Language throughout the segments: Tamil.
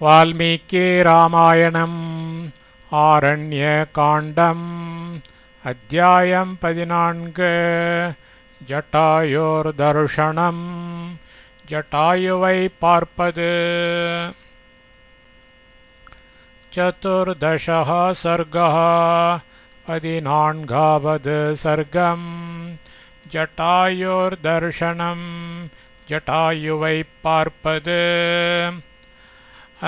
वाल्मीकि रामायणम् आरण्यकाण्डम् अध्यायम् 14 जटायुर्दर्शनम् जटायुவை பார்ப்பது चतुर्दशः सर्गः 14வது सर्गम् जटायुर्दर्शनम् जटायुவை பார்ப்பது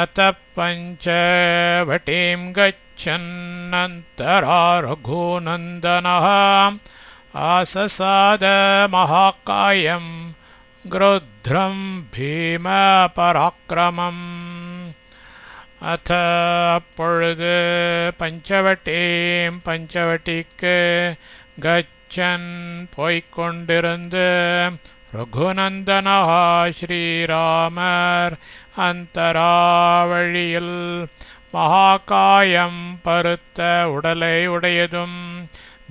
अतः पञ्चवटीं गच्छन्नन्तरा रघुनन्दनः आससाद महाकायं गृध्रं भीमपराक्रमम् अथ அப்பொழுது பஞ்சவட்டிக்கு கச்சன் போய்க்கொண்டிருந்து ரகுநந்தனா ஸ்ரீராமர் அந்தராவழியில் மகாகாயம் பருத்த உடலை உடையதும்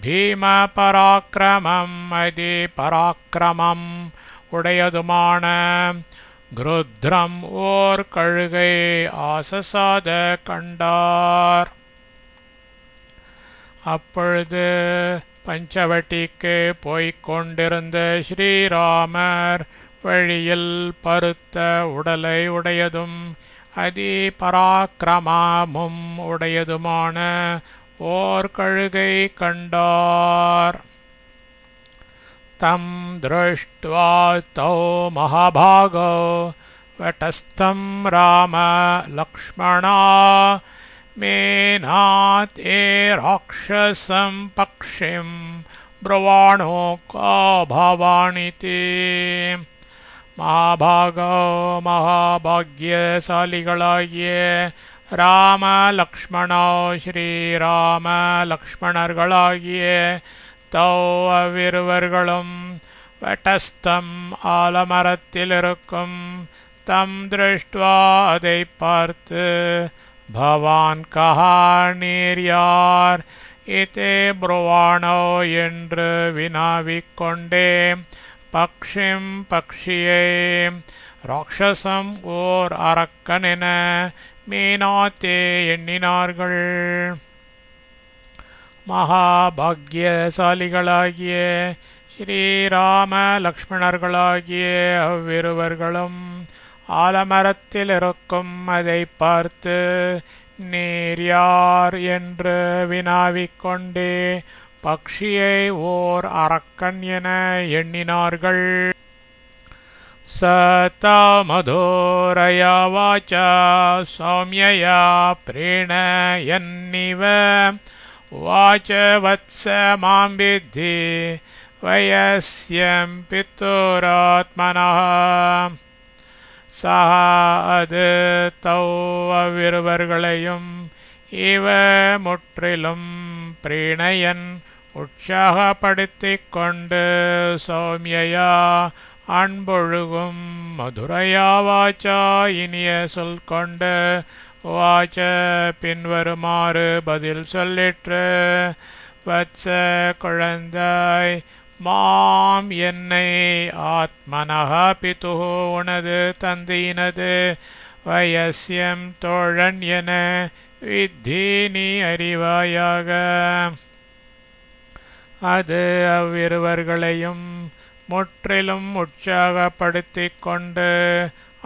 பீம பராக்கிரமம் அதி பராக்கிரமம் உடையதுமான கிருத்ரம் ஓர் கழுகை ஆசசாத கண்டார். அப்பொழுது பஞ்சவட்டிக்கு போய்க்கொண்டிருந்த ஸ்ரீராமர் வழியில் பருத்த உடலை உடையதும் அதி பராக்கிரமமும் உடையதுமான ஓர் கழுகை கண்டார். தம் திருஷ்ட்வா தௌ மகாபாகோ வடஸ்தம் ராம லக்ஷ்மணா मेनाते राक्षसं पक्षिं ब्रुवाणो को भवानिति. महाभागो महाभाग्यशालिगळागिय राम लक्ष्मणो श्रीराम लक्ष्मणர்களாகிய தௌ அவ்விருவர்களும் வடஸ்தம் ஆலமரத்தில் இருக்கும் தம் திருஷ்ட்வா அதை பார்த்து भवान् कः நீர் யார் इति ब्रुवाणो என்று வினாவிக்கொண்டே பக்ஷிம் பக்ஷியை ராட்சசம் ஓர் அரக்கனென மீனாத்தே எண்ணினார்கள். மகாபாக்யசாலிகளாகிய ஸ்ரீராம லக்ஷ்மணர்களாகிய அவ்விருவர்களும் ஆலமரத்தில் இருக்கும் அதை பார்த்து நீர் யார் என்று வினாவிக்கொண்டே பக்ஷியை ஓர் அரக்கன் என எண்ணினார்கள். स मधुरया वाचा सौम्यया प्रीणयन्निव वाच वत्स मां विद्धि वयस्यं पितुरात्मनः. சஹ அது தௌ அவ்விருவர்களையும் இவ முற்றிலும் பிரீணயன் உற்சாகப்படுத்திக் கொண்டு சௌமியா அன்பொழுகும் மதுரையா வாச்சா இனிய சொல் கொண்டு வாச்ச பின்வருமாறு பதில் சொல்லிற்று. வத்ச குழந்தாய் மாம் என்னை ஆத்மனஹ பிதுஹு உனது தந்தையினது வயஸ்யம் தோழன் என வித்தி நீ அறிவாயாக. அது அவ்விருவர்களையும் முற்றிலும் உற்சாகப்படுத்திக் கொண்டு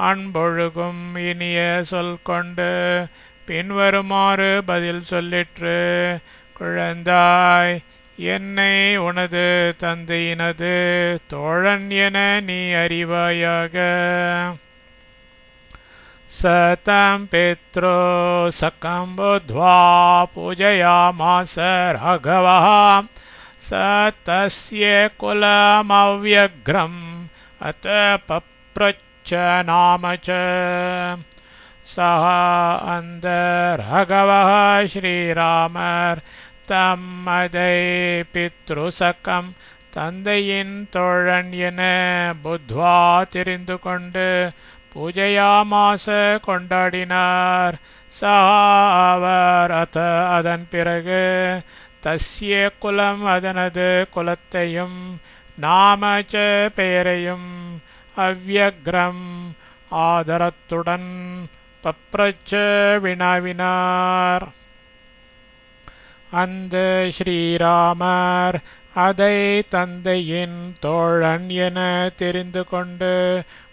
அன்பொழுகும் இனிய சொல் கொண்டு பின்வருமாறு பதில் சொல்லிற்று. குழந்தாய் என்னை உனது தந்தையினது தோழன் என நீ அறிவாயாக. சதம் பித்ரு சகம் புத்வா பூஜயாமாச ராகவः स तस्य कुलमव्यग्रम् अत पप्रच्छ नाम च. सः அந்த ராகவः ஸ்ரீராமர் தம் அதை பித்ருசகம் தந்தையின் தோழன் என புத்வா தெரிந்து கொண்டு பூஜையாமாச கொண்டாடினார். சஹா அவர் அத அதன் பிறகு தஸ்ய குலம் அதனது குலத்தையும் நாமச்ச பெயரையும் அவ்யக்ரம் ஆதரத்துடன் பப்ரச்ச வினாவினார். அந்த ஸ்ரீராமர் அதை தந்தையின் தோழன் என தெரிந்து கொண்டு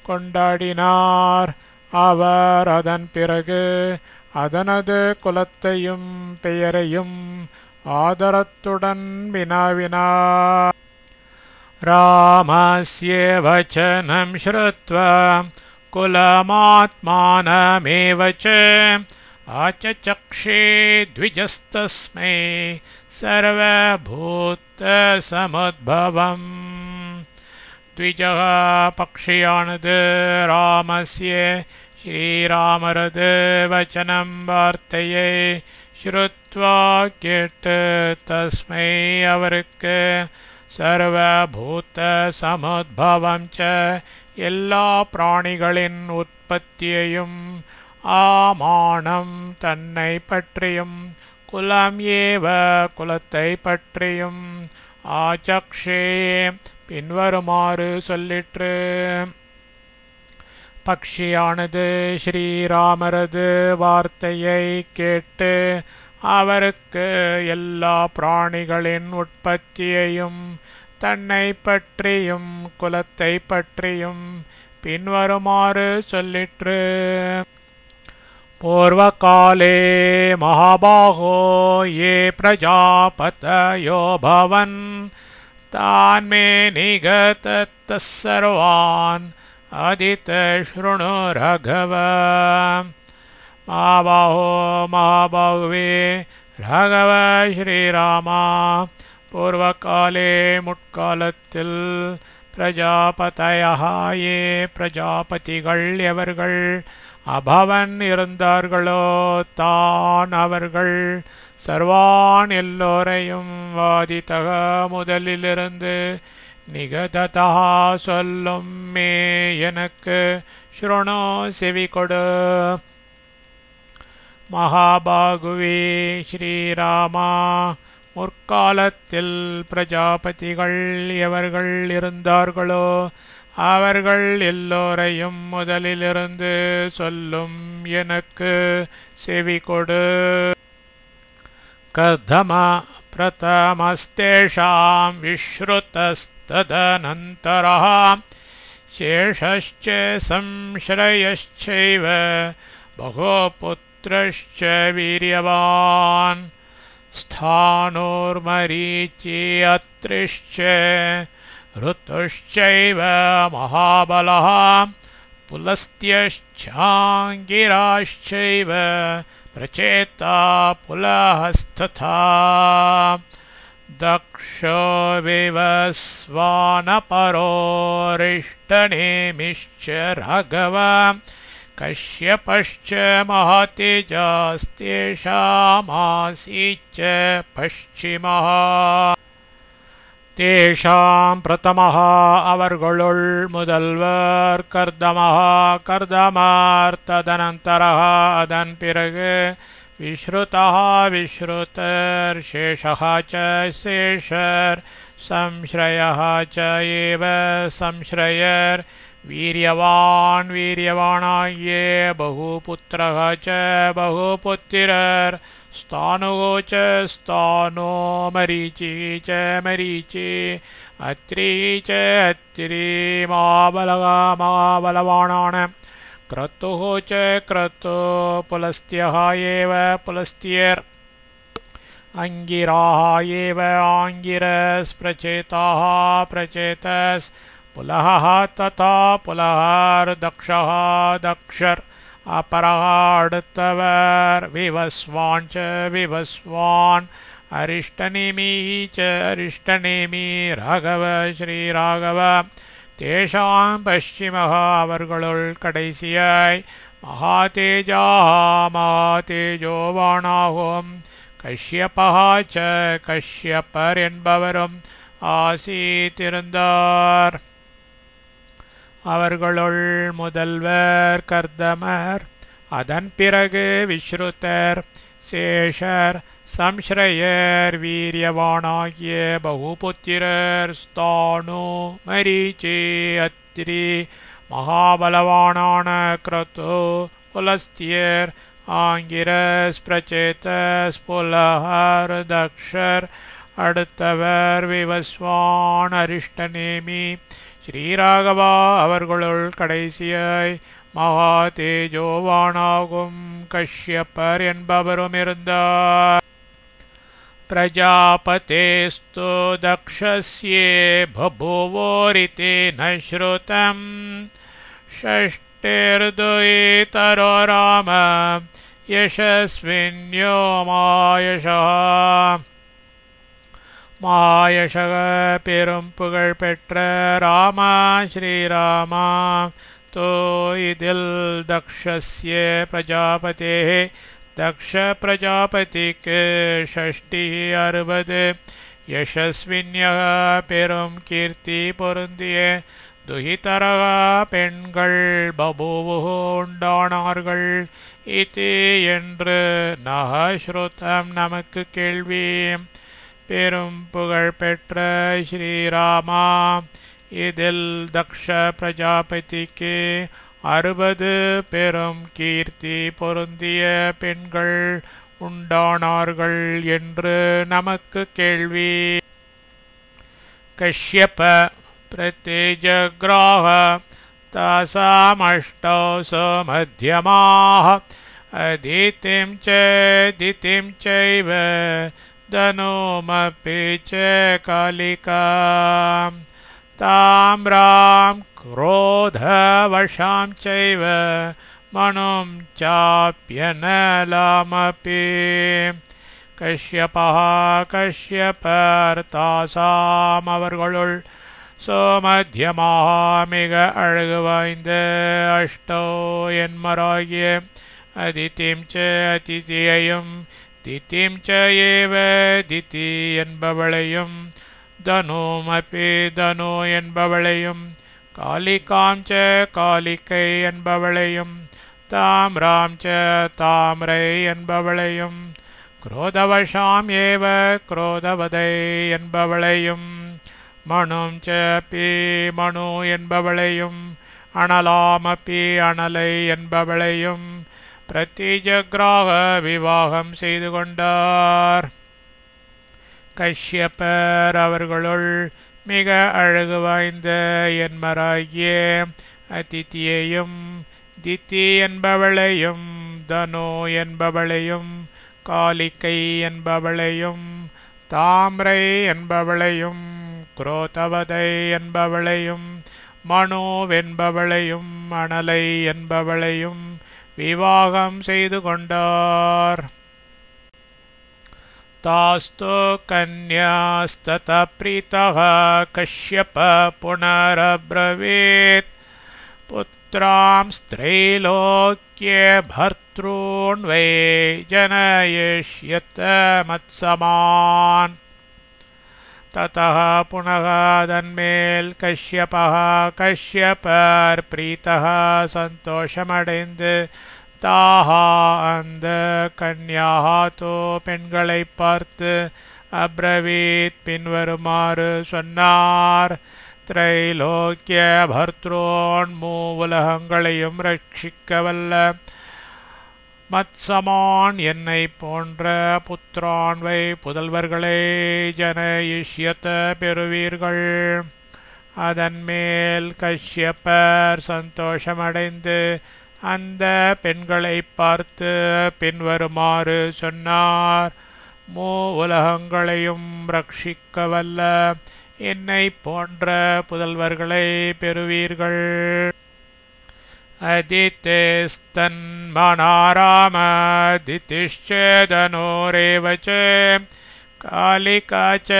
கொண்டாடினார். அவர் அதன் பிறகு அதனது குலத்தையும் பெயரையும் ஆதரத்துடன் வினாவினார். ராமஸ்ய வசனம் ஸ்ருத்வா குலமாத்மானமேவ ச ஆச்சக்ஷே த்விஜஸ்தஸ்மை சர்வபூதசமுத்பவம். த்விஜः பக்ஷியானது ராமஸ்ய ஸ்ரீராமரது வச்சனம் வார்த்தையை ஸ்ருத்வா கேட்டு தஸ்மை அவருக்கு சர்வபூத சமுத்பவம் ச எல்லா பிராணிகளின் உற்பத்தியையும் ஆமானம் தன்னை பற்றியும் குலம் ஏவ குலத்தை பற்றியும் ஆச்சக்ஷே பின்வருமாறு சொல்லிற்று. பக்ஷியானது ஸ்ரீராமரது வார்த்தையை கேட்டு அவருக்கு எல்லா பிராணிகளின் உற்பத்தியையும் தன்னை பற்றியும் குலத்தை பற்றியும் பின்வருமாறு சொல்லிற்று. பூர்வகாலே மகாபாகோ யே பிரஜாபதயோ பவன் தான்மே நிகதத்தः சர்வான் அதித ஸ்ருணு ரகவ. மகாபாஹோ மகாபாகுவே ராகவ ஸ்ரீராமா, பூர்வகாலே முற்காலத்தில் பிரஜாபதயா ஏ பிரஜாபதிகள் எவர்கள் அபவன் இருந்தார்களோ தான் அவர்கள் சர்வான் எல்லோரையும் வாதிதக முதலிலிருந்து நிகததா சொல்லும் மே எனக்கு ஸ்ருணோ செவி கொடு. மகாபாகுவே ஸ்ரீராமா, முற்காலத்தில் பிரஜாபதிகள் எவர்கள் இருந்தார்களோ அவர்கள் எல்லோரையும் முதலிலிருந்து சொல்லும் எனக்கு செவி கொடு. கதம பிரதமஸ்தேஷாம் விஸ்ருதஸ்ததனந்தரः சேஷஸ்ச சம்ஸ்ரயश्चैव பகோபுத்ரश्च வீரியவான் ஸ்தானோர்மரீச்சி அத்ரிश्च ऋतुश्चैव महाबलः पुलस्त्यश्चाङ्गिराश्चैव प्रचेता पुलहस्तथा. दक्षो विवस्वानपरोरिष्टनेमिश्च राघव कश्यपश्च महतेजस्तेषामासीच्च पश्चिमः. தேஷாம் பிரதமஹ அவர்களுள் முதல்வர் கர்தமஹ கர்தமார் ததனந்தரஹ அதன் பிறகு விஸ்ருதஹ விஸ்ருதர் சேஷஹ ச சேஷர் சம்ஸ்ரயஹ ச ஏவ சம்ஸ்ரயர் வீரியவான் வீரியவானாகிய பகுபுத்திரஹ ச பகுபுத்திரர் ஸ்தானுகோ ச ஸ்தானோ மரீச்சி ச மரீச்சி அத்ரி ச அத்ரி மகாபலக மகாபலவானான क्रतुः च क्रतो पुलस्त्यः एव पुलस्त्यर् अंगिराः एव आंगिरस् प्रचेताः प्रचेतस् पुलहः तथा पुलहर्दक्षः दक्षर् अपरः அடுத்தவர் विवस्वान् च विवस्वान् अरिष्टनेमि च अरिष्टनेमि राघव श्रीराघव தேஷாம் பஷ்சிமஹ அவர்களுள் கடைசியாய் மகாதேஜா மகாதேஜோவானாகும் கஷ்யபஹ ச கஷ்யப்பர் என்பவரும் ஆசீத்திருந்தார். அவர்களுள் முதல்வர் கர்தமர், அதன் பிறகு விஸ்ருதர், சேஷர், சம்ஸ்ரயர், வீரியவானாகிய பகுபுத்திரர், ஸ்தானு, மரீச்சி, அத்ரி, மகாபலவானான க்ரது, புலஸ்தியர் ஆங்கிரஸ் பிரச்சேதஸ் புலஹர் தக்ஷர் அடுத்தவர் விவஸ்வான் அரிஷ்டநேமி ஸ்ரீராகவா அவர்களுள் கடைசியாய் மகா தேஜோவானாகும் கஷ்யப்பர் என்பவரும் இருந்தார். பிரஜாபதேஸ்து தக்ஷஸ்யே பபுவோரிதி ந ஸ்ருதம் ஷஷ்டிர்துயிதரோ ராம யசஸ்வின்யோ மாயஷக பெரும் புகழ் பெற்ற ராமா ஸ்ரீராமா தோ இதில் தக்ஷஸ்ய பிரஜாபதே தக்ஷ பிரஜாபதிக்கு ஷஷ்டி 60 யசஸ்வின்யக பெரும் கீர்த்தி பொருந்திய துஹிதரக பெண்கள் பபூவு உண்டானார்கள் இதி என்று நஹஸ்ருதம் நமக்கு கேள்வி. பெரும் புகழ் பெற்ற ஸ்ரீராமா இதில் தக்ஷ பிரஜாபதிக்கு 60 பெரும் கீர்த்தி பொருந்திய பெண்கள் உண்டானார்கள் என்று நமக்கு கேள்வி. கஷ்யப பிரத்யஜக்ராஹ தாசாமஷ்டௌ மத்யமாஹ அதிதிம் சைவ தனுமபி ச காலிகாம் தாம்ராம் क्रोधवशां चैव मनुं चाप्यनलामपि கஷ்யபா கஷ்யபர் தாசாம் அவர்களுள் சோமத்தியமாக மிக அழகு வாய்ந்த அஷ்டோ என்மராகிய அதிதிம் ச அதிதியையும் திதிம் ச ஏவ திதி என்பவளையும் தனுமபி தனு என்பவளையும் காலிகாம் ச காலிகை என்பவளையும் தாம்ராம் ச தாம்ரை என்பவளையும் क्रोधवशां एव क्रोधवதை என்பவளையும் மனும் ச பி மனு என்பவளையும் அனலாமபி அனலை என்பவளையும் பிரத்திஜக்ராக விவாகம் செய்து கொண்டார். கஷ்யப்பர் அவர்களுள் மிக அழகு வாய்ந்த என்மராகிய அதிதியையும் திதி என்பவளையும் தனு என்பவளையும் காலிகை என்பவளையும் தாம்ரை என்பவளையும் குரோதவதை என்பவளையும் மனுவென்பவளையும் அனலை என்பவளையும் விவாகம் செய்து கொண்டார். தாஸ்து கன்யாஸ்தத ப்ரீதः கஷ்யப புனரப்ரவீத் புத்ராம் ஸ்திரைலோக்யே பர்த்ரூன்வை ஜனயிஷ்யத் மத்சமான். ததः புனः அதன்மேல் கஷ்யப்பர் பிரீதः சந்தோஷமடைந்து தாஹா அந்த கன்யாஹாதோ பெண்களை பார்த்து அப்ரவீத் பின்வருமாறு சொன்னார். திரைலோக்கிய பர்த்ரோன் மூவுலகங்களையும் ரட்சிக்கவல்ல மத்சமான் என்னை போன்ற புத்ரான்வை புதல்வர்களை ஜனயிஷ்யத்த பெறுவீர்கள். அதன்மேல் கஷ்யப்பர் சந்தோஷமடைந்து அந்த பெண்களை பார்த்து பின்வருமாறு சொன்னார். மூ உலகங்களையும் ரட்சிக்கவல்ல என்னை போன்ற புதல்வர்களை பெறுவீர்கள். அதிதேஸ்தன்மனாராம திதிஷ்சேதனோரேவ ச காலிகா ச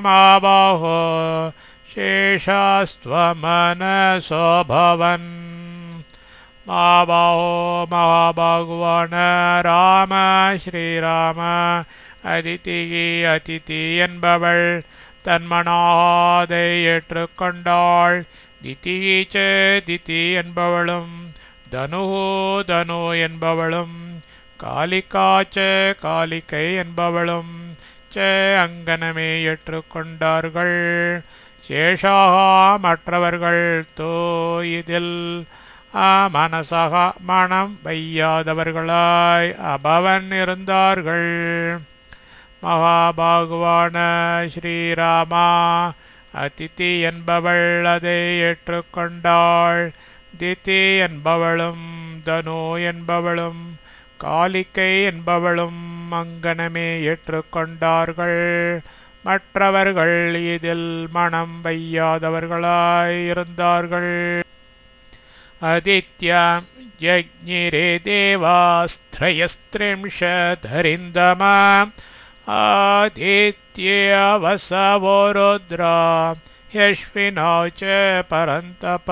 மாபாஹோ சேஷாஸ்த்வமனசோ பவன். மாபாஹோ மகாபாகுவான ராம ஸ்ரீராம அதிதி என்பவள் தன்மனாதை ஏற்றுக்கொண்டாள். திதி என்பவளும் தனு என்பவளும் காலிகா காலிகை என்பவளும் அங்கனமே ஏற்றுக்கொண்டார்கள். சேஷாக மற்றவர்கள் தோ இதில் அமனசக மனம் வையாதவர்களாய் அபவன் இருந்தார்கள். மகாபாகுவான ஸ்ரீராமா, அதிதி என்பவள் அதை ஏற்றுக்கொண்டாள். திதி என்பவளும் தனு என்பவளும் காலிக்கை என்பவளும் அங்கனமே ஏற்றுக்கொண்டார்கள். மற்றவர்கள் இதில் மனம் வையாதவர்களாய் இருந்தார்கள். அதித்யம் யஜ்ஞிரே தேவாஸ்த்ரயஸ்த்ரிம்ஷதரிந்தம ஆதித்ய வசவோ ருத்ரா யஷ்வினோ ச பரந்தப.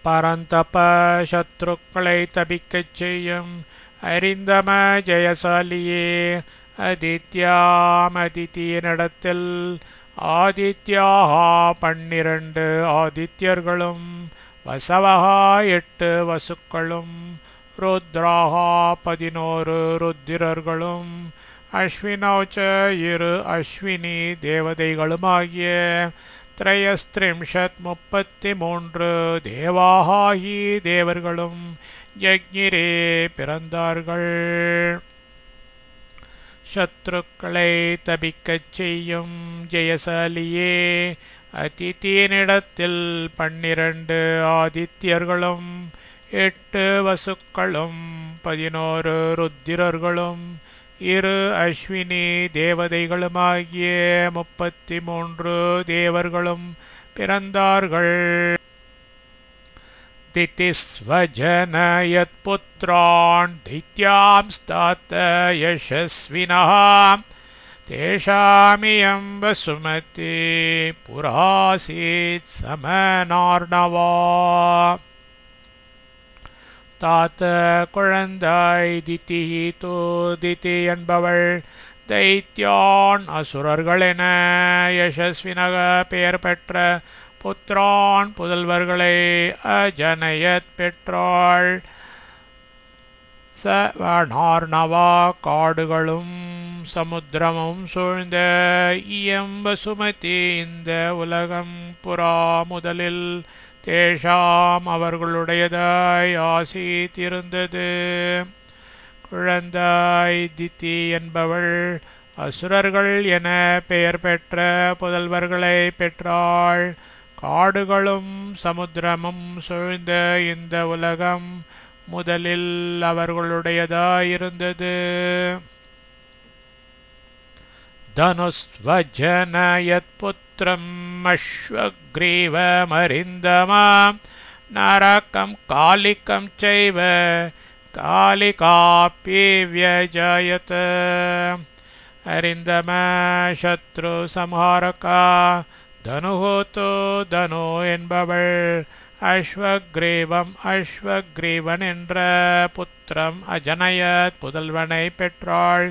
பரந்தப சத்ருக்களை தபிக்கச் செய்யும் அரிந்தம ஜெயசாலியே, அதித்யாம் அதித்தியனிடத்தில் ஆதித்யாஹா 12 ஆதித்யர்களும் வசவஹா 8 வசுக்களும் ருத்ராஹா 11 ருத்திரர்களும் அஸ்வினௌச்ச 2 அஸ்வினி தேவதைகளுமாகிய த்ரயஸ்த்ரிம்ஷத் 33 தேவாஹாஹி தேவர்களும் யஜ்ஞிரே பிறந்தார்கள். சத்ருக்களை தபிக்கச் செய்யும் ஜெயசாலியே, அதித்தியனிடத்தில் 12 ஆதித்யர்களும் 8 வசுக்களும் 11 ருத்திரர்களும் 2 அஸ்வினி தேவதைகளுமாகிய 33 தேவர்களும் பிறந்தார்கள். திதிஸ்வஜனயத் புத்ரான் தைத்யாம்ஸ்தாத்த யசஸ்வினஹ தேஷாமியம் வசுமதி புராசீத் சமனார்ணவா. தாத்த குழந்தாய் திதி தோ திதி என்பவள் தைத்யான் அசுரர்களென யசஸ்வினக பெயர் பெற்ற புத்ரான் புதல்வர்களை அஜனயத் பெற்றாள். சவனார்ணவா காடுகளும் சமுத்திரமும் சூழ்ந்த இயம் வசுமதி இந்த உலகம் புறா முதலில் தேஷாம் அவர்களுடையதாய் ஆசீத் இருந்தது. குழந்தாய் திதி என்பவள் அசுரர்கள் என பெயர் பெற்ற புதல்வர்களை பெற்றாள். காடுகளும் சமுத்திரமும் சூழ்ந்த இந்த உலகம் முதலில் அவர்களுடையதாயிருந்தது. தனுஸ்வஜனயத் புத்ரம் அஸ்வக்ரீவமரிந்தமா நரகம் காலிகம் சைவ காலிகாப்பி வியஜாயத. அரிந்தம சத்ரு சம்ஹாரகா தனுஹோதோ தனு என்பவள் அஸ்வக்ரீவம் அஸ்வக்ரீவன் என்ற புத்திரம் அஜனயத் புதல்வனை பெற்றாள்.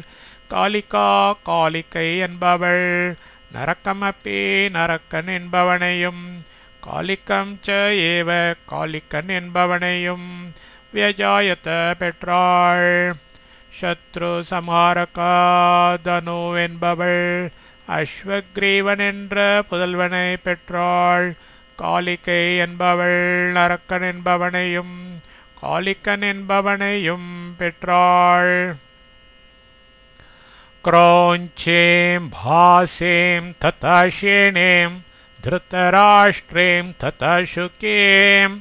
காலிகா காலிக்கை என்பவள் நரக்கமப்பி நரக்கன் என்பவனையும் காலிக்கம் ச ஏவ காலிக்கன் என்பவனையும் வியஜாயத பெற்றாள். சத்ரு சம்ஹாரகா தனு என்பவள் அஸ்வக்ரீவன் என்ற புதல்வனை பெற்றாள். காலிக்கை என்பவள் நரக்கன் என்பவனையும் காலிக்கன் என்பவனையும் பெற்றாள். க்ரௌஞ்சீம் பாசீம் ததா ஷேணீம் திருதராஷ்ட்ரீம் ததா சுகீம்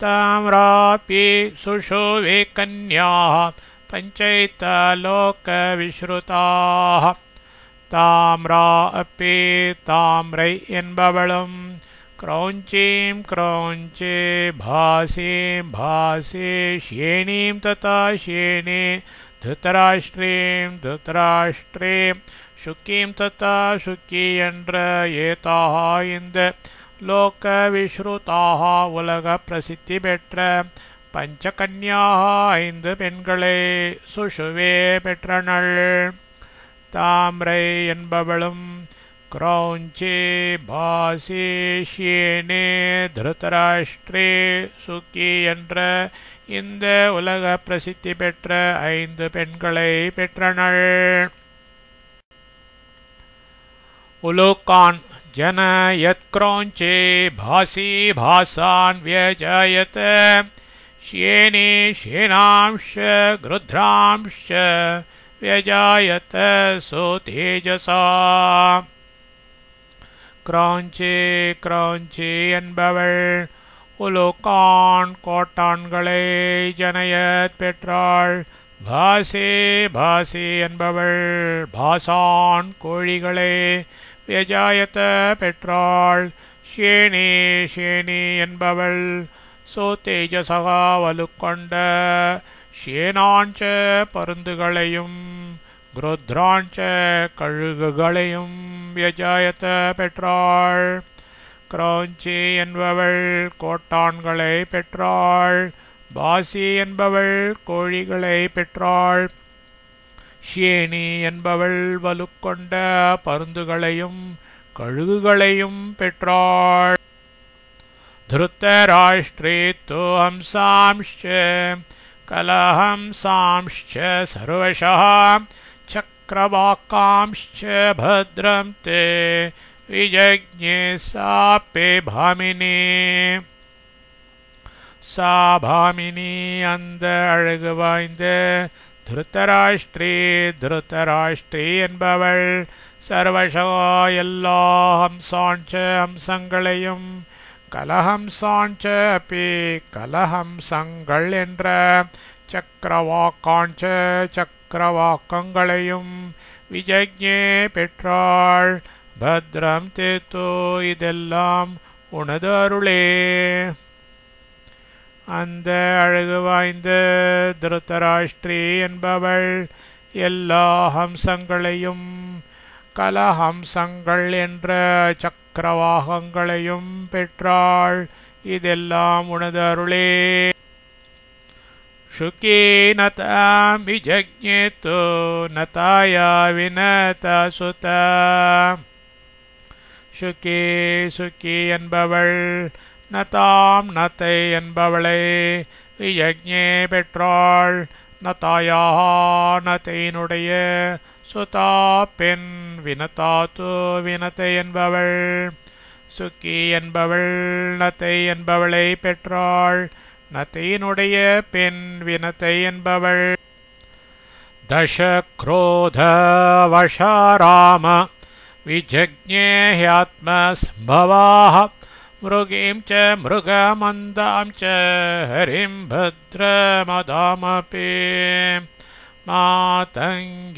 தாம்ராபி சுஷோவே கன்யாः பஞ்சைதலோக விஸ்ருதாः. தாம்ரா அப்பி தாம்ரை என்பவளும் க்ரௌஞ்சீம் க்ரௌஞ்சே பாசீம் பாசே ஷேணீம் ததா ஷேணே திருதராஷ்ட்ரீம் திருதராஷ்ட்ரீம் சுக்கீம் ததா சுக்கி என்ற ஏதாஹா இந்த லோக விஸ்ருதாக உலக பிரசித்தி பெற்ற பஞ்சகன்யாக 5 பெண்களை சுஷுவே பெற்றனள். தாம்ரை என்பவளும் க்ரௌஞ்சே பாசே ஷேனே திருதராஷ்ட்ரே சுக்கி என்ற இந்த உலக பிரசித்தி பெற்ற 5 பெண்களை பெற்றனள். உலூக்கான் जनयत्क्रौञ्चे भासी भासान् व्यजायत श्येने श्येनांश गृध्रांश व्यजायत सो तेजसा क्रौञ्चे क्रौञ्चे என்பவள் உலோகான் கோட்டான்களை ஜனயத் பெற்றாள். பாசே பாசே என்பவள் பாசான் கோழிகளை வியஜாயத்த பெற்றாள். ஷேனே ஷேனி என்பவள் சோ தேஜசகா வலுக்கொண்ட ஷேனாஞ்ச பருந்துகளையும் குருத்ராஞ்ச கழுகுகளையும் வியஜாயத்த பெற்றாள். க்ரௌஞ்சி என்பவள் கோட்டான்களை பெற்றாள். பாசி என்பவள் கோழிகளை பெற்றாள். ஷியேனி என்பவள் வலுக்கொண்ட பருந்துகளையும் கழுகுகளையும் பெற்றாள். धृतराष्ट्रे तु हंसांश्च कलहंसांश्च सर्वशः चक्रवाकांश्च भद्रं ते विजज्ञे सापे भामिनी सा भामिनी அந்த அழகு வாய்ந்த திருத்தராஷ்டிரி திருத்தராஷ்டிரி என்பவள் சர்வசா எல்லா ஹம்சாஞ்ச ஹம்சங்களையும் கலஹம்சாஞ்ச அப்பி கலஹம்சங்கள் என்ற சக்கரவாக்காஞ்ச சக்கரவாக்கங்களையும் விஜக்ஞே பெற்றாள். பத்ரம் தேத்தோ இதெல்லாம் உனது அருளே. அந்த அழகு வாய்ந்த திருத்தராஷ்டிரி என்பவள் எல்லா ஹம்சங்களையும் கலஹம்சங்கள் என்ற சக்கரவாகங்களையும் பெற்றாள். இதெல்லாம் உனது அருளே. சுகி நதாம் விஜக்ஞேதோ நதாயா வினதா சுதா சுகி சுகி என்பவள் நதாம் நத்தை என்பவளை விஜக்ஞே பெற்றாள். நதாயா நத்தையினுடைய சுதா பெண் வினதாத்து வினத்தை என்பவள். சுக்கி என்பவள் நத்தை என்பவளை பெற்றாள். நத்தையினுடைய பெண் வினத்தை என்பவள். தச க்ரோத வஷாராம விஜக்ஞே ஹ்யாத்மஸ்ம்பவாஹ மிருகீம் ச மிருகமந்தாம் ச ஹரிம் பத்ரமதாமபி मातङ्गीमपि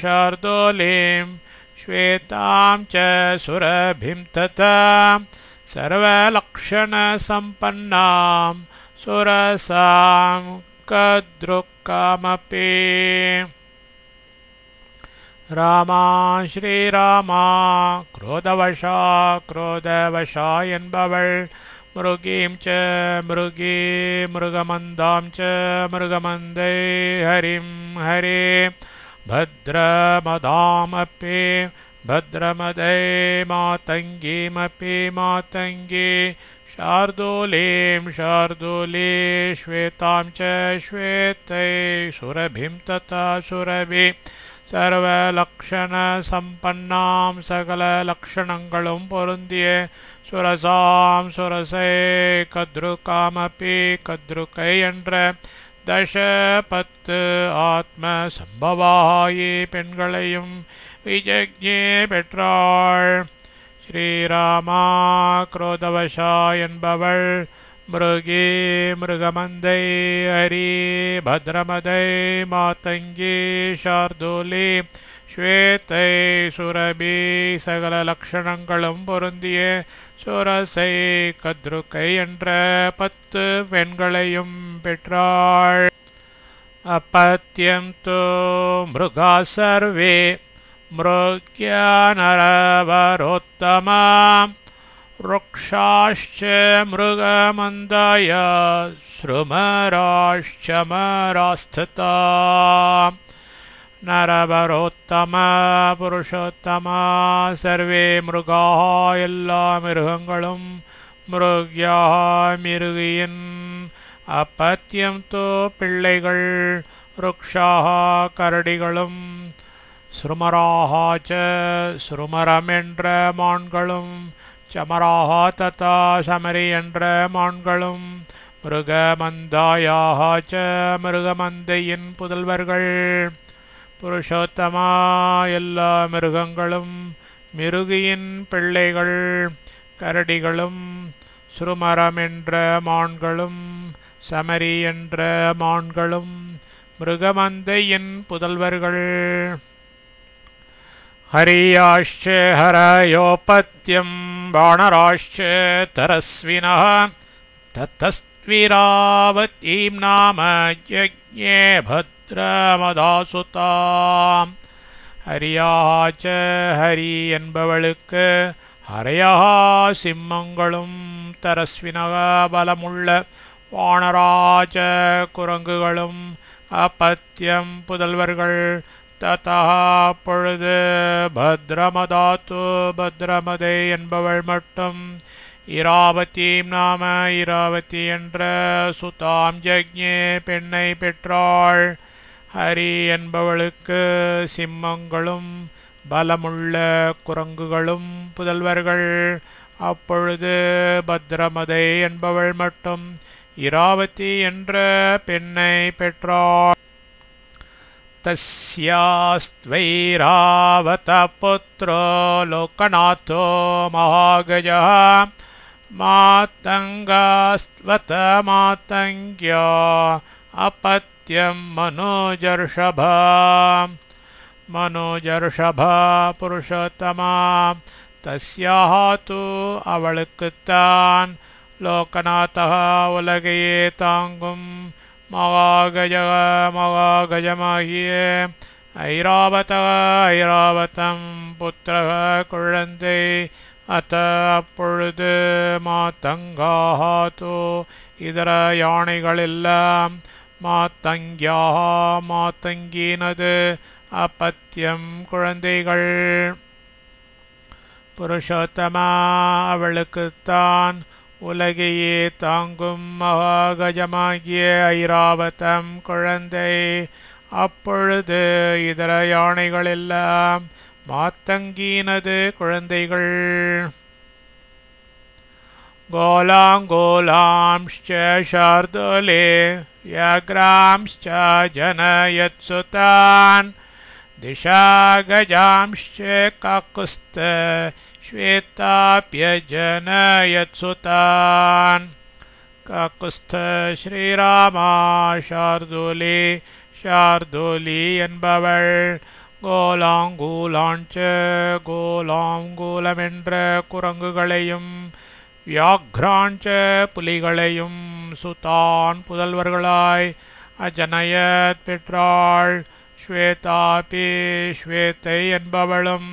शार्दूलीं श्वेतां च सुरभिं तथा सर्वलक्षणसम्पन्नां सुरसां कद्रुक्कामपि रामा श्रीरामा क्रोधवशा क्रोधवशा என்பவள் மிருகீம் ச மிருகி மிருகமந்தாம் ச மிருகமந்தை ஹரிம் ஹரே பத்ரமதாமப்பி பத்ரமதை மாதங்கீமப்பி மாதங்கி शार्दूलीं शार्दूली श्वेतां च श्वेतै सुरभिं तथा सुरभि सर्वलक्षणसम्पन्नां सकललक्षणங்களும் பொருந்திய சுரசாம் சுரசை கத்ருகாமப்பி கத்ருக்கை என்ற தசபத்து ஆத்ம சம்பவாயி பெண்களையும் விஜக்ஞே பெற்றாள். ஸ்ரீராமா क्रोधवशा என்பவள் மிருகி மிருகமந்தை ஹரி பத்ரமதை மாதங்கி ஷார்தூலி ஸ்வேதை சுரபி சகல லக்ஷணங்களும் பொருந்திய சுரசை கத்ருக்கை என்ற 10 பெண்களையும் பெற்றாள். அப்பத்யம் தோ மிருகா சர்வே மிருக்யா நரவரோத்தமா ருக்ஷாश्च மிருகமந்தாய ஸ்ருமராश्चमरास्थिता நரவரோத்தம புருஷோத்தம சர்வே மிருகா எல்லா மிருகங்களும் மிருக்யா மிருகியின் அப்பத்தியம் தோ பிள்ளைகள் ருக்ஷா கரடிகளும் ஸ்ருமராஹாச்ச ஸ்ருமரம் என்ற மான்களும் சமராஹா ததா சமரி என்ற மான்களும் மிருகமந்தாயாச்ச மிருகமந்தையின் புதல்வர்கள் புருஷோத்தமா எல்லா மிருகங்களும் மிருகியின் பிள்ளைகள் கரடிகளும் ஸ்ருமரம் என்ற மான்களும் சமரி என்ற மான்களும் மிருகமந்தையின் புதல்வர்கள் ஹரியாஷ்ச ஹரயோபத்யம் வாணராஷ்ச தரஸ்வினः தத்தஸ்விராவதீம் நாம யஜ்ஞே பத்ரமதாசுதாம் ஹரியாச்ச ஹரி என்பவளுக்கு ஹரையா சிம்மங்களும் தரஸ்வினக பலமுள்ள வாணராஜ குரங்குகளும் அப்பத்தியம் புதல்வர்கள் ததா பொழுது பத்ரமதாத்து பத்ரமதை என்பவள் மட்டும் இராவதீம் நாம இராவதி என்ற சுதாம் ஜக்ஞே பெண்ணை பெற்றாள் ஹரி என்பவளுக்கு சிம்மங்களும் பலமுள்ள குரங்குகளும் புதல்வர்கள் அப்பொழுது பத்ரமதை என்பவள் மட்டும் இராவதி என்ற பெண்ணை பெற்றாள் தஸ்யாஸ்த்வைராவத புத்ரோ லோகநாதோ மகாகஜः மாதங்காஸ்த்வத மாதங்க்யா अपत्यं मनोजर्षभा मनोजर्षभा पुरुषोत्तमा तस्याः तु அவளுக்குத்தான் லோகநாதः உலகையே தாங்கும் மகாகஜக மகாகஜமாகிய ஐராவதः ஐராவதம் புத்திரக குழந்தை அத்த அப்பொழுது மாதங்காः தோ இதர யானைகளெல்லாம் மாதங்கியாக மாதங்கினது அப்பத்தியம் குழந்தைகள் புருஷோத்தமா அவளுக்குத்தான் உலகையே தாங்கும் மகாகஜமாகிய ஐராவதம் குழந்தை அப்பொழுது இதர யானைகளெல்லாம் மாத்தங்கீனது குழந்தைகள் கோலாங்கோலாம்श्च शार्दूले व्याघ्रांश्च जनयत्सुतान् दिशागजांश्च काकुस्थ श्वेताप्यजनयत्सुतान् काकुस्थ श्रीरामा शार्दूले शार्दूली என்பவள் கோலாங்கூலாஞ்ச கோலாங்கூலமென்ற குரங்குகளையும் வியாக்ராஞ்ச புலிகளையும் சுதான் புதல்வர்களாய் அஜனயத் பெற்றாள் ஸ்வேதாபி ஸ்வேதை என்பவளும்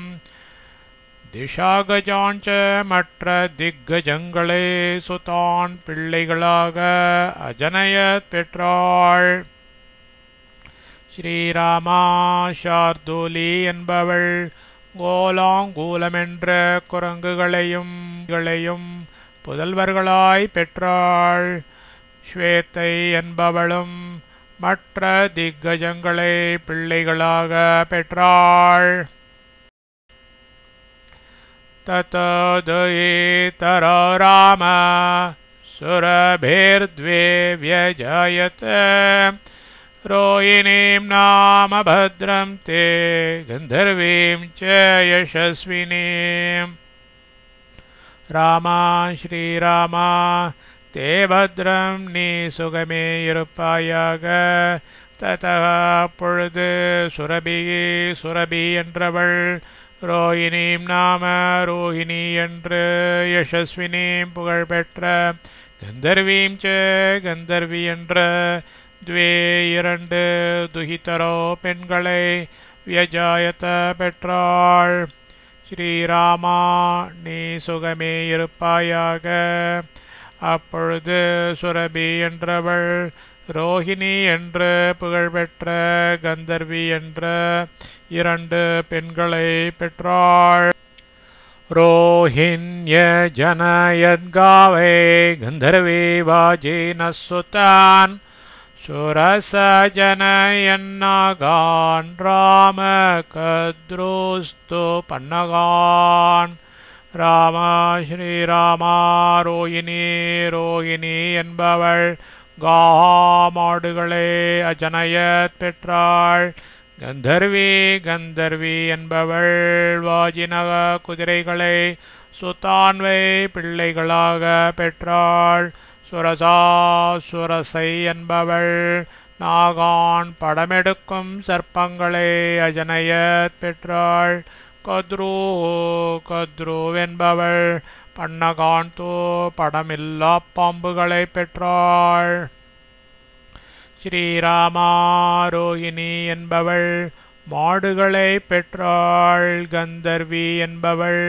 திஷாகஜாஞ்ச மற்ற திக்கஜங்களே சுதான் பிள்ளைகளாக அஜனயத் பெற்றாள் ஸ்ரீராமா ஷார்தூலி என்பவள் கோலாங்கூலமென்ற குரங்குகளையும் புதல்வர்களாய் பெற்றாள் ஸ்வேதை என்பவளும் மற்ற திக்கஜங்களை பிள்ளைகளாக பெற்றாள் ததோதயேதரோ ராம சுரபேர்த்வே व्यजायत रोहिणीं नाम भद्रं ते गन्धर्वीं च यशस्विनीं रामा श्रीरामा ते भद्रं நீ சுகமே இருப்பாயாக ததः பொழுது சுரபி என்றவள் ரோஹிணீம் நாம ரோஹிணி என்று யசஸ்வினீம் புகழ்பெற்ற கந்தர்வீம் ச கந்தர்வி என்ற द्वे இரண்டு துஹிதரோ பெண்களை வியஜாயத பெற்றாள் ஸ்ரீராமா நீ சுகமே இருப்பாயாக அப்பொழுது சுரபி என்றவள் ரோஹிணி என்று புகழ்பெற்ற கந்தர்வி என்ற இரண்டு பெண்களை பெற்றாள் रोहिण्य जनयद्गावे गन्धर्वी वाजिनः सुतान् சுரசஜனயன்னாகான் ராம கத்ரோஸ்து பன்னகான் ராம ஸ்ரீராமா ரோஹிணி ரோஹிணி என்பவள் மாடுகளை அஜனயத் பெற்றாள். கந்தர்வி கந்தர்வி என்பவள் வாஜினக குதிரைகளை சுத்தான்வை பிள்ளைகளாக பெற்றாள். சுரசா சுரசை என்பவள் நாகான் படமெடுக்கும் சர்ப்பங்களை அஜனயத் பெற்றாள். கத்ரு கத்ரு என்பவள் பன்னகான் படமில்லா பாம்புகளை பெற்றாள். ஸ்ரீராமா ரோஹிணி என்பவள் மாடுகளை பெற்றாள். கந்தர்வி என்பவள்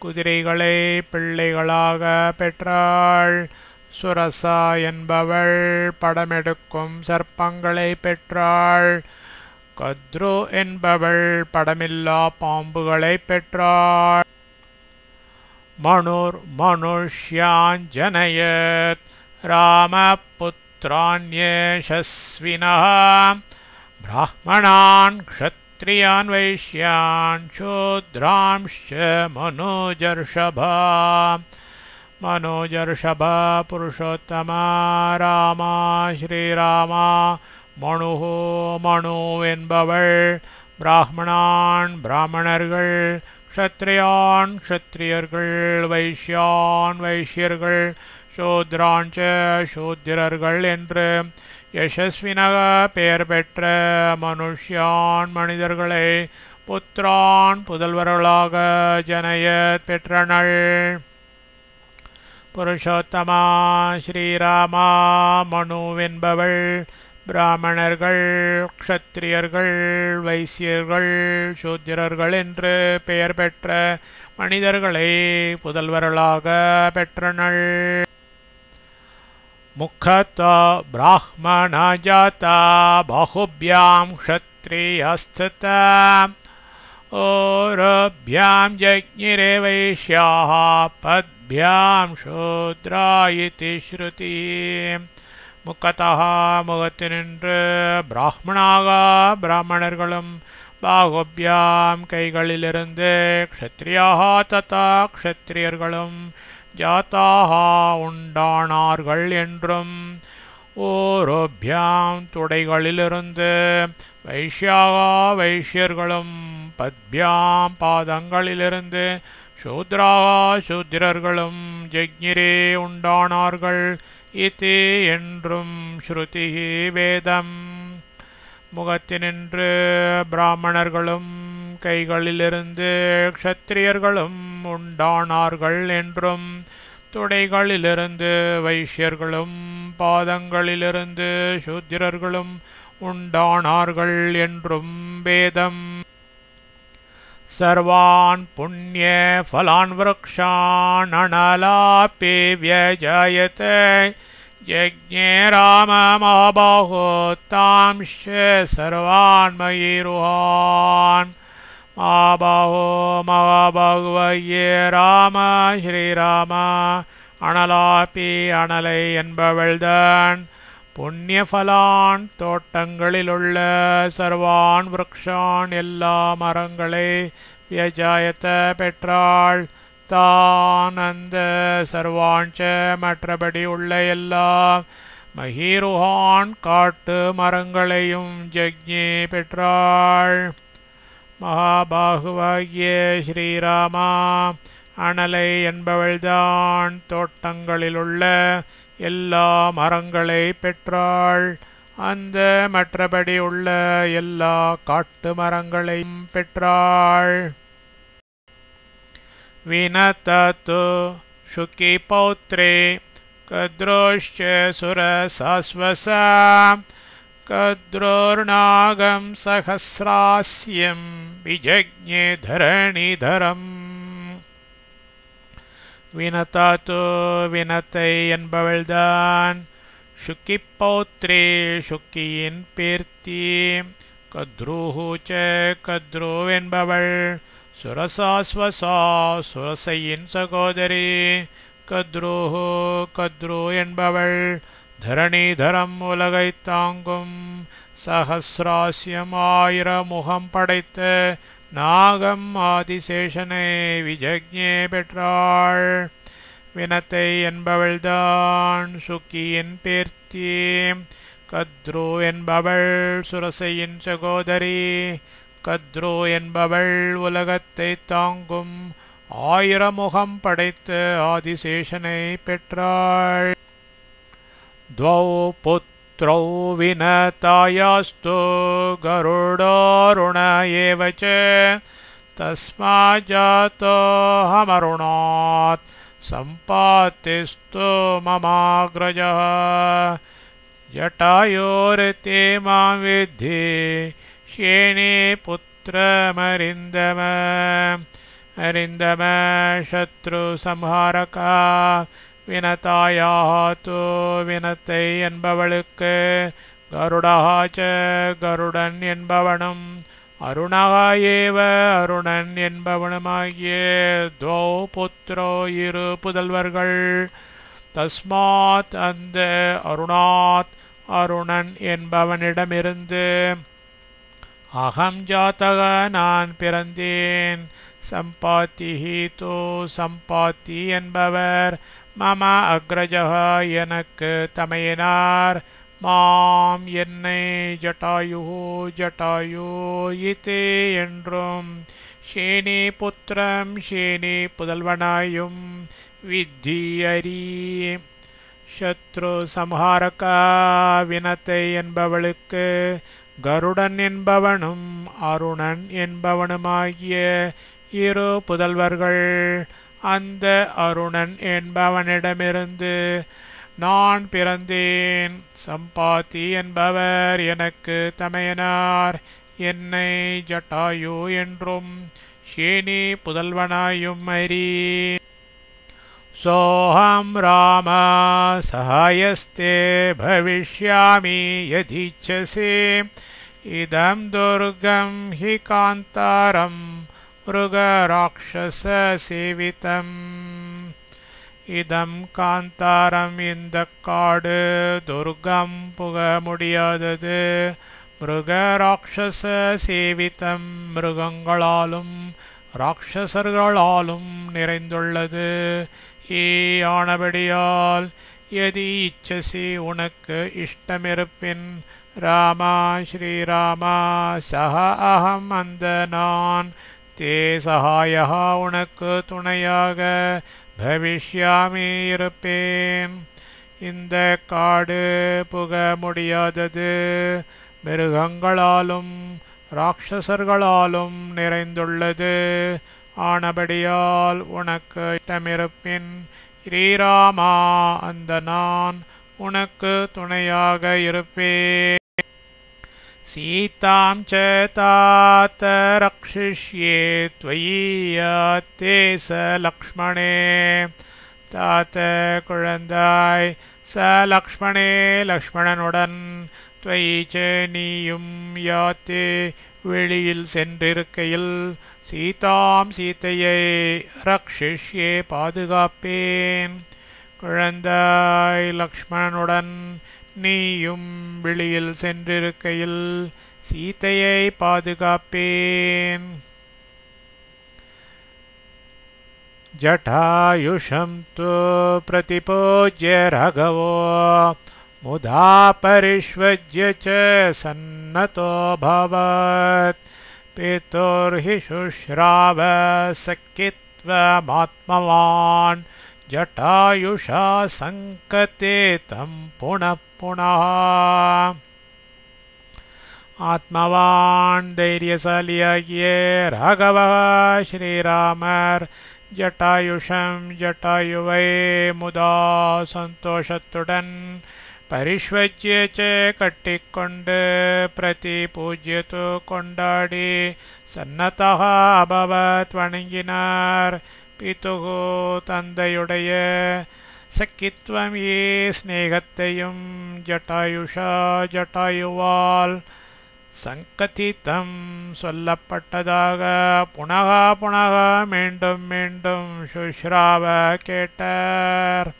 குதிரைகளை பிள்ளைகளாக பெற்றாள். சுரசா என்பவள் படமெடுக்கும் சர்ப்பங்களை பெற்றாள். கத்ரு என்பவள் படமில்லா பாம்புகளை பெற்றாள். மனுஷ்யாஞ்சனயத் ராமபுத்ராண்யேஷஸ்வினः பிராமணான் க்ஷத்ரியான் வைஷ்யான் சூத்ராம்श्च மனோஜர்ஷபா மனோஜர்ஷபா புருஷோத்தமா ராமா ஸ்ரீராமா மனு மனு என்பவள் பிராமணான் பிராமணர்கள் க்ஷத்ரியான் க்ஷத்ரியர்கள் வைஷ்யான் வைஷ்யர்கள் சூத்ராஞ்ச சூத்திரர்கள் என்று யசஸ்வினக பெயர் பெற்ற மனுஷ்யான் மனிதர்களை புத்திரான் புதல்வர்களாக ஜனயத் பெற்றனள். புருஷோத்தமா ஸ்ரீராமா மனு என்பவள் பிராமணர்கள் க்ஷத்ரியர்கள் வைசியர்கள் சூத்திரர்கள் என்று பெயர் பெற்ற மனிதர்களை புதல்வர்களாக பெற்றனள். முக்கதா பிராமண ஜாதா பாஹுப்யாம் க்ஷத்ரியஸ்ததா ஓரப்யாம் ஜக்ஞிரே வைஷ்யாः பத்பியாம் சூத்ரா இதி ஸ்ருதி. முக்கதா முகத்தினின்று பிராமணாக பிராமணர்களும் பாகுப்யாம் கைகளிலிருந்து க்ஷத்ரியாக ததா க்ஷத்ரியர்களும் ஜாதாக உண்டானார்கள் என்றும் ஓரோப்யாம் துடைகளிலிருந்து வைஷ்யாக வைஷ்யர்களும் பத்பியாம் பாதங்களிலிருந்து சூத்ராக சூத்திரர்களும் ஜக்ஞிரே உண்டானார்கள் இதி என்றும் ஸ்ருதி வேதம். முகத்தினின்று பிராமணர்களும் கைகளிலிருந்து க்ஷத்ரியர்களும் உண்டானார்கள் என்றும் துடைகளிலிருந்து வைஷ்யர்களும் பாதங்களிலிருந்து சூத்திரர்களும் உண்டானார்கள் என்றும் வேதம். சர்வான் புண்ணிய ஃபலான் விருக்ஷான் அனலாபி வியஜாயதே யஜ்ஞே ராம மகாபாஹோ தாம்ஷ சர்வான் மயீருஹான். மகாபாஹோ மகாபாகுவயே ராம ஸ்ரீராம அனலாபி அனலை என்பவள்தான் புண்ணியஃபலான் தோட்டங்களிலுள்ள சர்வான் விருக்ஷான் எல்லா மரங்களை வியஜாயத்த பெற்றாள். தான் அந்த சர்வாஞ்ச மற்றபடி உள்ள எல்லா மஹீருஹான் காட்டு மரங்களையும் ஜக்ஞே பெற்றாள். மகாபாகுவாகிய ஸ்ரீராமா அனலை என்பவள்தான் தோட்டங்களிலுள்ள எல்லா மரங்களை பெற்றாள். அந்த மற்றபடி உள்ள எல்லா காட்டு மரங்களையும் பெற்றாள். வினதது சுகி பௌத்ரே கத்ரோஷ்ச சுரசாஸ்வசா கத்ரோர்நாகம் சஹஸ்ராஸ்யம் விஜக்ஞே தரணிதரம். வினதாத்து வினத்தை என்பவள்தான் சுக்கி பௌத்ரே சுக்கியின் பேர்த்தி. கத்ருஹூச்ச கத்ரு என்பவள் சுரசாஸ்வசா சுரசையின் சகோதரி. கத்ருஹு கத்ரு என்பவள் தரணிதரம் உலகைத் தாங்கும் சஹசிராஸ்யம் ஆயிரமுகம் படைத்த நாகம் ஆதிசேஷனை விஜக்ஞே பெற்றாள். வினத்தை என்பவள்தான் சுக்கியின் பேர்த்தி. கத்ரு என்பவள் சுரசையின் சகோதரி. கத்ரு என்பவள் உலகத்தை தாங்கும் ஆயிரமுகம் படைத்த ஆதிசேஷனை பெற்றாள். द्वौ पुत्रौ विनतायास्तु गरुडोऽरुण एव च तस्माज्जातोऽहमरुणात् सम्पातिस्तु ममाग्रजः. जटायोर्ते मां विद्धि श्येने पुत्रमरिन्दम. अरिन्दम शत्रुसंहारका. வினதாயாக தோ வினத்தை என்பவளுக்கு கருடஹா ச கருடன் என்பவனும் அருணஹா ஏவ அருணன் என்பவனுமாகிய துவௌ புத்ரோ இரு புதல்வர்கள். தஸ்மாத் அந்த அருணாத் அருணன் என்பவனிடமிருந்து அகம் ஜாதக நான் பிறந்தேன். சம்பாத்திஹி தோ சம்பாத்தி என்பவர் மம அக்ரஜக எனக்கு தமையனார். மாம் என்னை ஜட்டாயு ஜட்டாயு இத்தே என்றும் ஷேனி புத்திரம் ஷேனி புதல்வனாயும் வித்தி அறி. சத்ரு சம்ஹாரகா வினத்தை என்பவளுக்கு கருடன் என்பவனும் அருணன் என்பவனுமாகிய இரு புதல்வர்கள். அந்த அருணன் என்பவனிடமிருந்து நான் பிறந்தேன். சம்பாத்தி என்பவர் எனக்கு தமையனார். என்னை ஜட்டாயு என்றும் ஷேனி புதல்வனாயும் அறி. சோஹம் ராம சகாயஸ்தே பவிஷ்யாமி யதீச்சசே. இதம் துர்கம் ஹி காந்தாரம் மிருகராட்சசேவிதம். இதம் காந்தாரம் இந்த காடு துர்கம் புக முடியாதது. மிருகராட்சச சேவிதம் மிருகங்களாலும் ராட்சசர்களாலும் நிறைந்துள்ளது. ஏ ஆனபடியால் எதி இச்சசி உனக்கு இஷ்டமிருப்பின் ராமா ஸ்ரீராமா சஹ அகம் அந்த நான் தே சகாயா உனக்கு துணையாக பவிஷ்யாமி இருப்பேன். இந்த காடு புக முடியாதது மிருகங்களாலும் ராட்சசர்களாலும் நிறைந்துள்ளது. ஆனபடியால் உனக்கு இஷ்டமிருப்பின் ஸ்ரீராமா அந்த நான் உனக்கு துணையாக இருப்பேன். சீதாம் ச तात ரக்ஷிஷ்யே त्वयि ते स லக்ஷ்மணே. तात குழந்தாய் ச லக்ஷ்மணே லக்ஷ்மணனுடன் त्वयि च நீயும் யாத்தே வெளியில் சென்றிருக்கையில் சீதாம் சீதையை ரக்ஷிஷ்யே பாதுகாப்பேன். குழந்தாய் லக்ஷ்மணனுடன் நீயும் வெளியில் சென்றிருக்கையில் சீதையை பாதுகாப்பேன். ஜட்டாயுஷம் து பிரதிபூஜ்ய ராகவோ முதா பரிஷ்வஜ்ய ச சன்னதோபவத். பிதுர்ஹி சுஷ்ராவ சக்கித்வமாத்மவான் ஜட்டாயுஷா சங்கதே தம் புனః புனः. ஆத்மவான் தைரியசாலியாகிய ராகவ ஸ்ரீராமர் ஜட்டாயுஷம் ஜட்டாயுவை முதா சந்தோஷத்துடன் பரிஷ்வஜ்ய ச கட்டிக்கொண்டு பிரதி பூஜ்யத்து கொண்டாடி சன்னதः அபவத் வணங்கினார். பிதுகு தந்தையுடைய சக்கித்வம் ஏ ஸ்நேகத்தையும் ஜட்டாயுஷா ஜட்டாயுவால் சங்கதித்தம் சொல்லப்பட்டதாக புனக புனக மீண்டும் மீண்டும் சுஷ்ராவ கேட்டார்.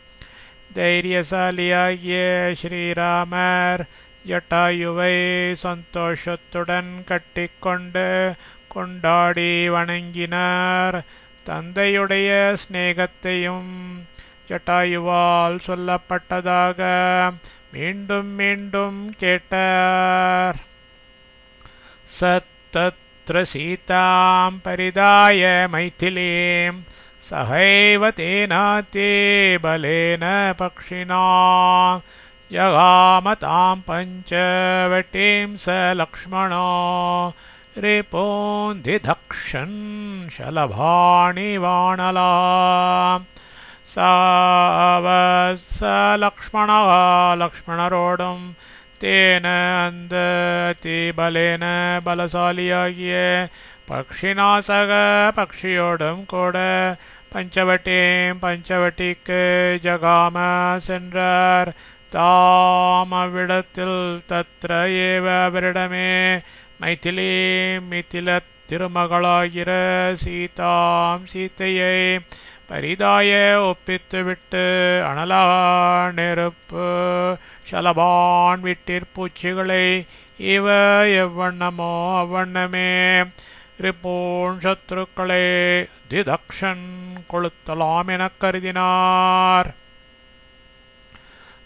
தைரியசாலியாகிய ஸ்ரீராமர் ஜட்டாயுவை சந்தோஷத்துடன் கட்டிக்கொண்டு கொண்டாடி வணங்கினார். தந்தையுடைய சிநேகத்தையும் ஜட்டாயுவால் சொல்லப்பட்டதாக மீண்டும் மீண்டும் கேட்டார். சத்தத்ர சீதாம் பரிதாய மைதிலீம் சஹைவ தேனாதே பலேன பக்ஷிணா ஜகாமதாம் பஞ்சவட்டீம் ச லக்ஷ்மணோ ரிபோந்திதக்ஷன் ஷலபாணி வாணலாம். சாவச லக்ஷ்மணரோடும் தேன அந்த அதிபலேன பலசாலியாகிய பக்ஷிநாசக பக்ஷியோடும் கூட பஞ்சவட்டிக்கு ஜகாம சென்றார். தாம் அவ்விடத்தில் தத்ர ஏவ அவரிடமே மைதிலி மிதில திருமகளாகிற சீதையை பரிதாய ஒப்பித்துவிட்டு அனலா நெருப்பு ஷலபான் விட்டிற்பூச்சிகளை இவ எவ்வண்ணமோ அவ்வண்ணமே ரிப்பூன் சத்ருக்களை திதக்ஷன் கொளுத்தலாம் எனக் கருதினார்.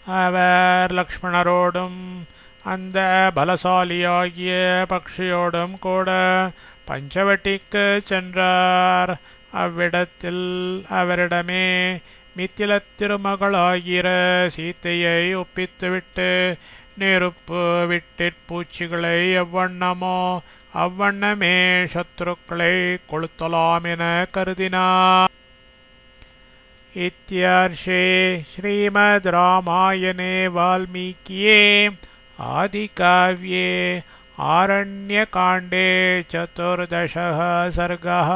அவர் லக்ஷ்மணரோடும் அந்த பலசாலியாகிய பக்ஷியோடும் கூட பஞ்சவட்டிக்கு சென்றார். அவ்விடத்தில் அவரிடமே மித்திலத் திருமகளாகிற சீதையை ஒப்பித்துவிட்டு நெருப்பு விட்டிற்பூச்சிகளை எவ்வண்ணமோ அவ்வண்ணமே சத்ருக்களை கொளுத்தலாம் என கருதினார். இத்யர்ஷே ஸ்ரீமத் ராமாயணே வால்மீகியே ஆதிகாவ்யே आरण्यकाण्डे 14 सर्गः।